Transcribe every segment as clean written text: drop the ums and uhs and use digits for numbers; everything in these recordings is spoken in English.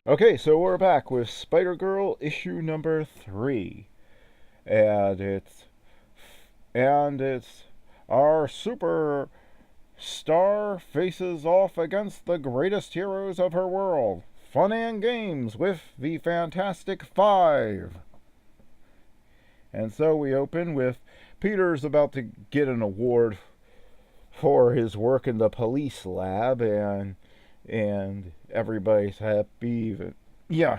Okay, so we're back with Spider-Girl issue number 3. And it's our super star faces off against the greatest heroes of her world. Fun and games with the Fantastic Five. And so we open with Peter's about to get an award for his work in the police lab, and everybody's happy. Yeah,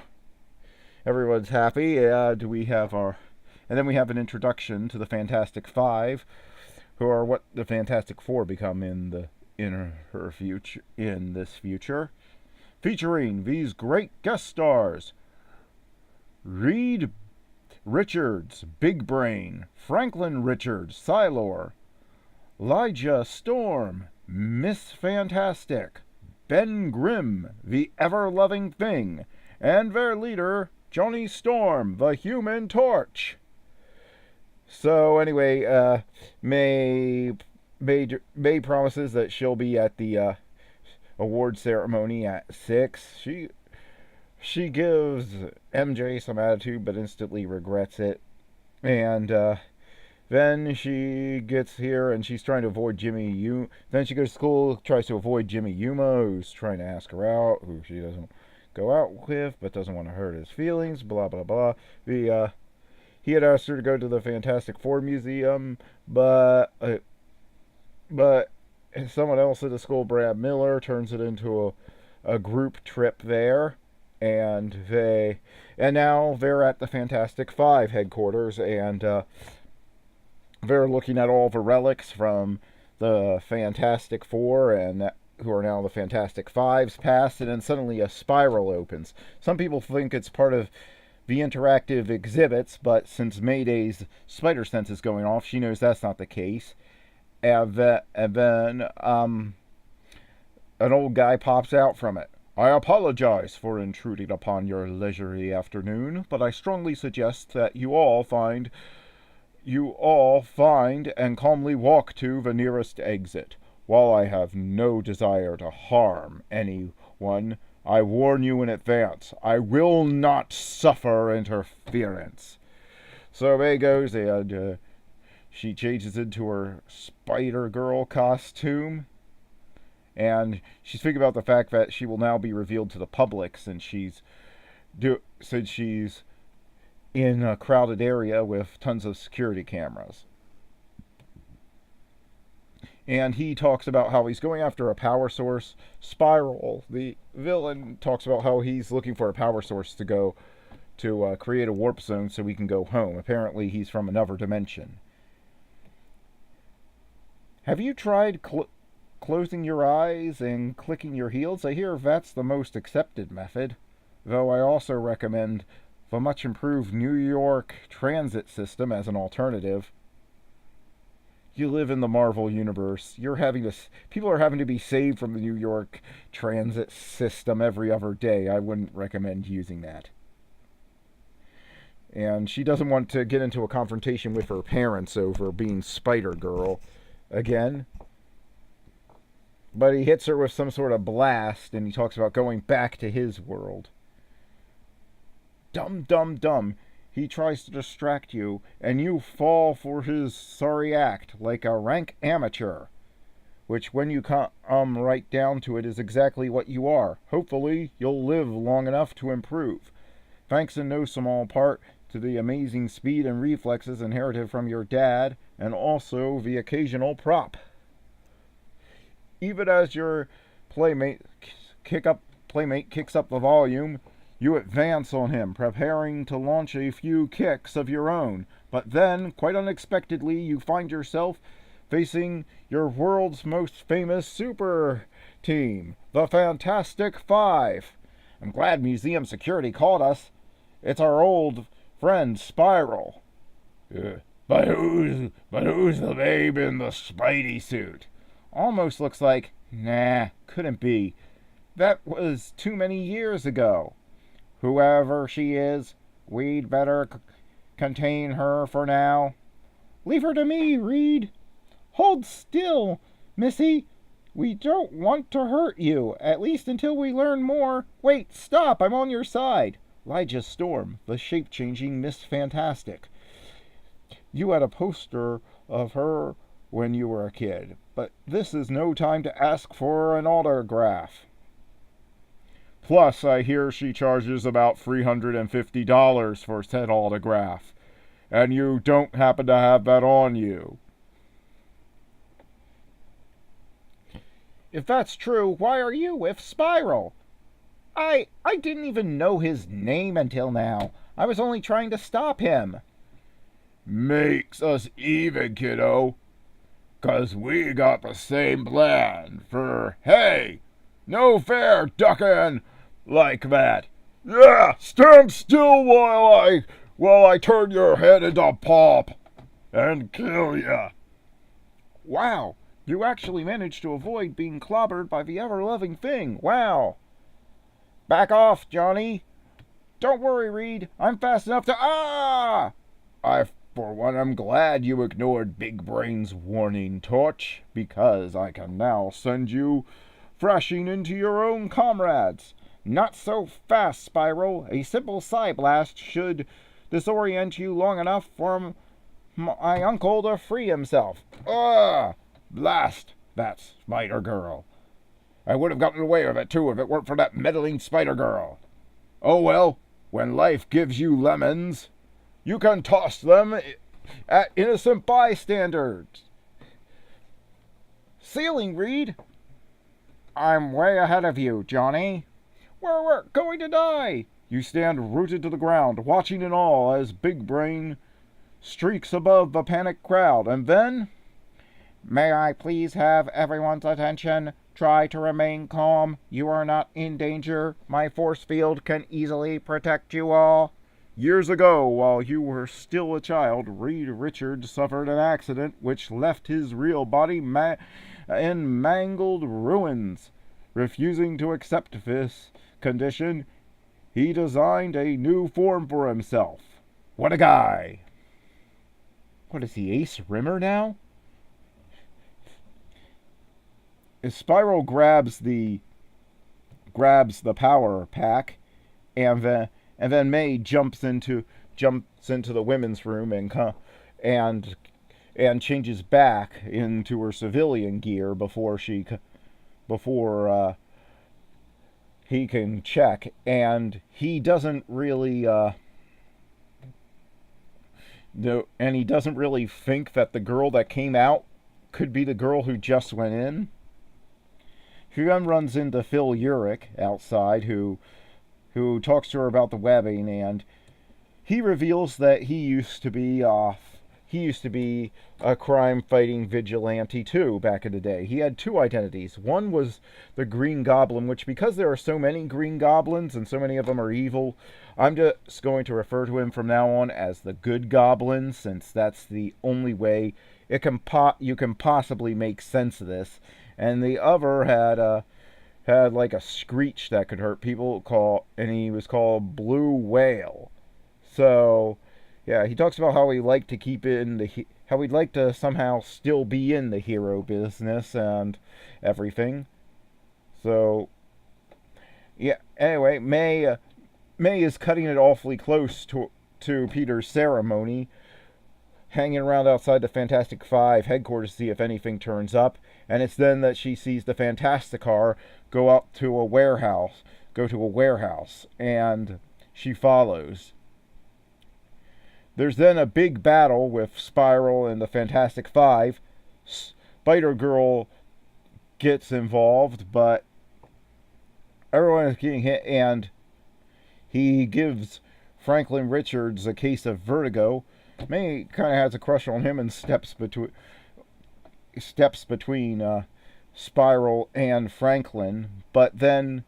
everyone's happy. And then we have an introduction to the Fantastic Five, who are what the Fantastic Four become in this future, featuring these great guest stars: Reed Richards, Big Brain; Franklin Richards, Cylor; Elijah Storm, Miss Fantastic; Ben Grimm, the Ever-Loving Thing; and their leader, Johnny Storm, the Human Torch. So anyway, May promises that she'll be at the award ceremony at 6. She gives MJ some attitude, but instantly regrets it. And then she gets here and she's trying to avoid Jimmy Yuma. Then she goes to school, tries to avoid Jimmy Yuma, who's trying to ask her out, who she doesn't go out with, but doesn't want to hurt his feelings, blah, blah, blah. He had asked her to go to the Fantastic Four Museum, but someone else at the school, Brad Miller, turns it into a group trip there. And now they're at the Fantastic Five headquarters, and they're looking at all the relics from the Fantastic Four, and who are now the Fantastic Five's past, and then suddenly a spiral opens. Some people think it's part of the interactive exhibits, but since Mayday's spider sense is going off, she knows that's not the case. And then an old guy pops out from it. "I apologize for intruding upon your leisurely afternoon, but I strongly suggest that you all find and calmly walk to the nearest exit. While I have no desire to harm anyone, I warn you in advance, I will not suffer interference." So May goes, and she changes into her Spider-Girl costume. And she's thinking about the fact that she will now be revealed to the public since she's in a crowded area with tons of security cameras. And he talks about how he's going after a power source. Spiral, the villain, talks about how he's looking for a power source to create a warp zone so he can go home. Apparently he's from another dimension. Have you tried closing your eyes and clicking your heels? I hear that's the most accepted method, though I also recommend the much improved New York transit system as an alternative. You live in the Marvel universe. People are having to be saved from the New York transit system every other day. I wouldn't recommend using that. And she doesn't want to get into a confrontation with her parents over being Spider-Girl again. But he hits her with some sort of blast, and he talks about going back to his world. Dumb, dumb, dumb. He tries to distract you, and you fall for his sorry act like a rank amateur. Which, when you come right down to it, is exactly what you are. Hopefully, you'll live long enough to improve. Thanks in no small part to the amazing speed and reflexes inherited from your dad, and also the occasional prop. Even as your playmate kicks up the volume, you advance on him, preparing to launch a few kicks of your own. But then, quite unexpectedly, you find yourself facing your world's most famous super team, the Fantastic Five. I'm glad museum security called us. It's our old friend Spiral. But who's the babe in the Spidey suit? Almost looks like, nah, couldn't be. That was too many years ago. Whoever she is, we'd better contain her for now. Leave her to me, Reed. Hold still, Missy. We don't want to hurt you, at least until we learn more. Wait, stop, I'm on your side. Elijah Storm, the shape-changing Miss Fantastic. You had a poster of her when you were a kid, but this is no time to ask for an autograph. Plus, I hear she charges about $350 for said autograph, and you don't happen to have that on you. If that's true, why are you with Spiral? I didn't even know his name until now. I was only trying to stop him. Makes us even, kiddo. 'Cause we got the same plan for, hey, no fair ducking like that. Yeah, stand still while I turn your head into pop and kill ya. Wow, you actually managed to avoid being clobbered by the ever-loving thing. Wow. Back off, Johnny. Don't worry, Reed. I'm fast enough to... Ah! For one, I'm glad you ignored Big Brain's warning torch, because I can now send you thrashing into your own comrades. Not so fast, Spiral. A simple psi blast should disorient you long enough for my uncle to free himself. Blast! That's Spidergirl. I would have gotten away with it, too, if it weren't for that meddling Spidergirl. Oh well, when life gives you lemons, you can toss them at innocent bystanders. Ceiling, Reed. I'm way ahead of you, Johnny. We're going to die. You stand rooted to the ground, watching in awe as Big Brain streaks above the panicked crowd, and then... May I please have everyone's attention? Try to remain calm. You are not in danger. My force field can easily protect you all. Years ago, while you were still a child, Reed Richards suffered an accident which left his real body in mangled ruins. Refusing to accept this condition, he designed a new form for himself. What a guy! What is he, Ace Rimmer now? As Spiral grabs the power pack, and then May jumps into the women's room and changes back into her civilian gear before he can check, and he doesn't really think that the girl that came out could be the girl who just went in. He then runs into Phil Urich outside, who talks to her about the webbing, and he reveals that he used to be a crime-fighting vigilante too back in the day. He had two identities. One was the Green Goblin, which, because there are so many Green Goblins and so many of them are evil, I'm just going to refer to him from now on as the Good Goblin, since that's the only way you can possibly make sense of this. And the other had like a screech that could hurt people, and he was called Blue Whale. So, yeah, he talks about how he liked to how he'd like to somehow still be in the hero business and everything. So, yeah. Anyway, May is cutting it awfully close to Peter's ceremony, hanging around outside the Fantastic Five headquarters to see if anything turns up, and it's then that she sees the Fantasticar go to a warehouse, and she follows. There's then a big battle with Spiral and the Fantastic Five. Spider-Girl gets involved, but everyone is getting hit, and he gives Franklin Richards a case of vertigo. May kind of has a crush on him and steps between Spiral and Franklin, but then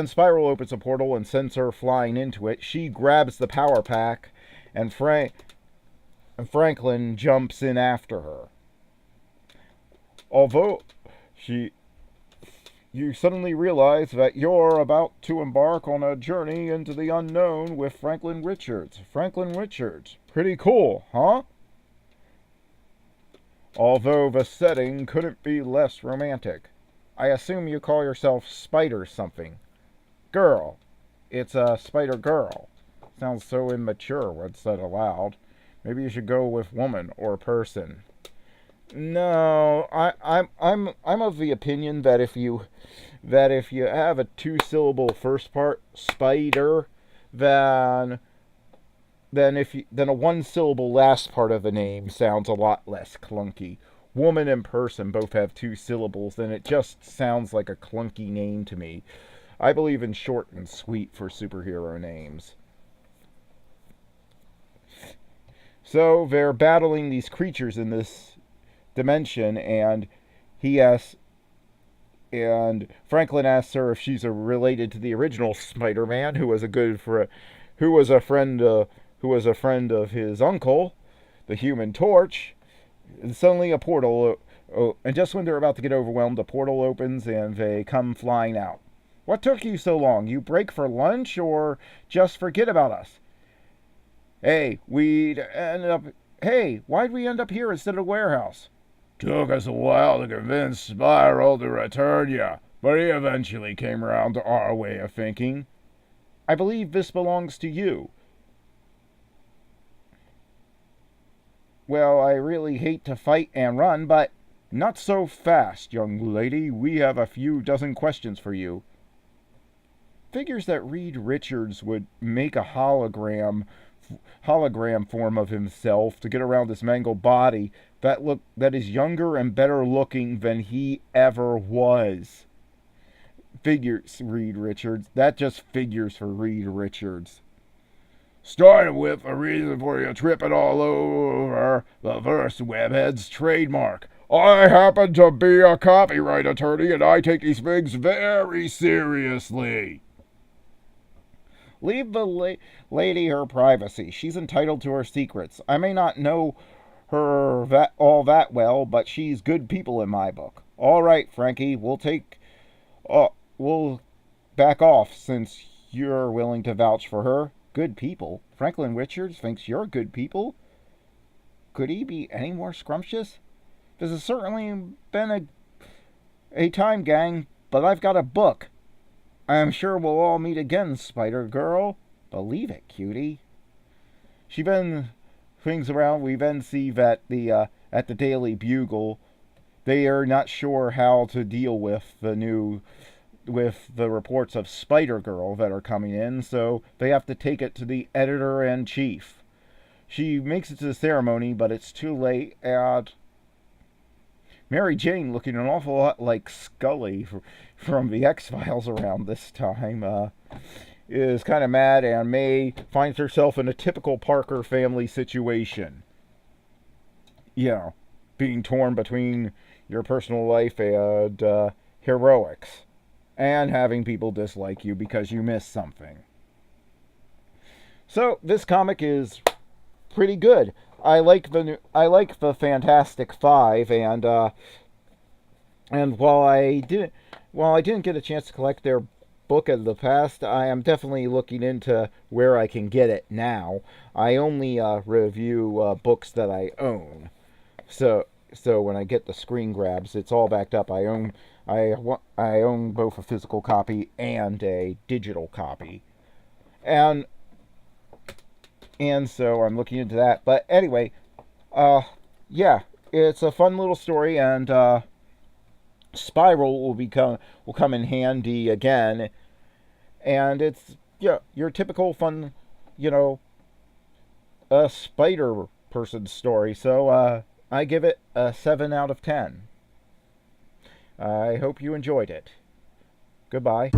Spiral opens a portal and sends her flying into it. She grabs the power pack, and Franklin jumps in after her. Although you suddenly realize that you're about to embark on a journey into the unknown with Franklin Richards. Franklin Richards. Pretty cool, huh? Although the setting couldn't be less romantic. I assume you call yourself Spider something. Girl. It's a Spider-Girl. Sounds so immature when said aloud. Maybe you should go with woman or person. No, I'm of the opinion that if you have a two-syllable first part, spider, then then a one-syllable last part of the name sounds a lot less clunky. Woman and person both have two syllables, and it just sounds like a clunky name to me. I believe in short and sweet for superhero names. So they're battling these creatures in this dimension, and he asks, and Franklin asks her if she's related to the original Spider-Man, who was a friend of his uncle, the Human Torch. And suddenly a portal, and just when they're about to get overwhelmed, a portal opens and they come flying out. What took you so long? You break for lunch or just forget about us? Hey, why'd we end up here instead of a warehouse? Took us a while to convince Spiral to return you, but he eventually came around to our way of thinking. I believe this belongs to you. Well, I really hate to fight and run, but not so fast, young lady. We have a few dozen questions for you. Figures that Reed Richards would make a hologram form of himself to get around this mangled body that is younger and better looking than he ever was. Figures, Reed Richards. That just figures for Reed Richards. Starting with a reason for you tripping all over the first webhead's trademark. I happen to be a copyright attorney, and I take these things very seriously. Leave the lady her privacy. She's entitled to her secrets. I may not know her all that well, but she's good people in my book. All right, Frankie, we'll back off since you're willing to vouch for her. Good people? Franklin Richards thinks you're good people? Could he be any more scrumptious? This has certainly been a time, gang, but I've got a book. I am sure we'll all meet again, Spider-Girl. Believe it, cutie. She then swings around. We then see that at the Daily Bugle, they are not sure how to deal with the reports of Spider-Girl that are coming in, so they have to take it to the editor-in-chief. She makes it to the ceremony, but it's too late, and Mary Jane, looking an awful lot like Scully from the X-Files around this time, is kind of mad, and May finds herself in a typical Parker family situation. You know, being torn between your personal life and heroics, and having people dislike you because you missed something. So this comic is pretty good. I like the Fantastic Five, and while I didn't get a chance to collect their book of the past, I am definitely looking into where I can get it now. I only review books that I own, so when I get the screen grabs, it's all backed up. I own both a physical copy and a digital copy, and so I'm looking into that. But anyway, yeah, it's a fun little story, and Spiral will come in handy again, and it's your typical fun, a spider person story. So I give it a 7 out of 10. I hope you enjoyed it. Goodbye.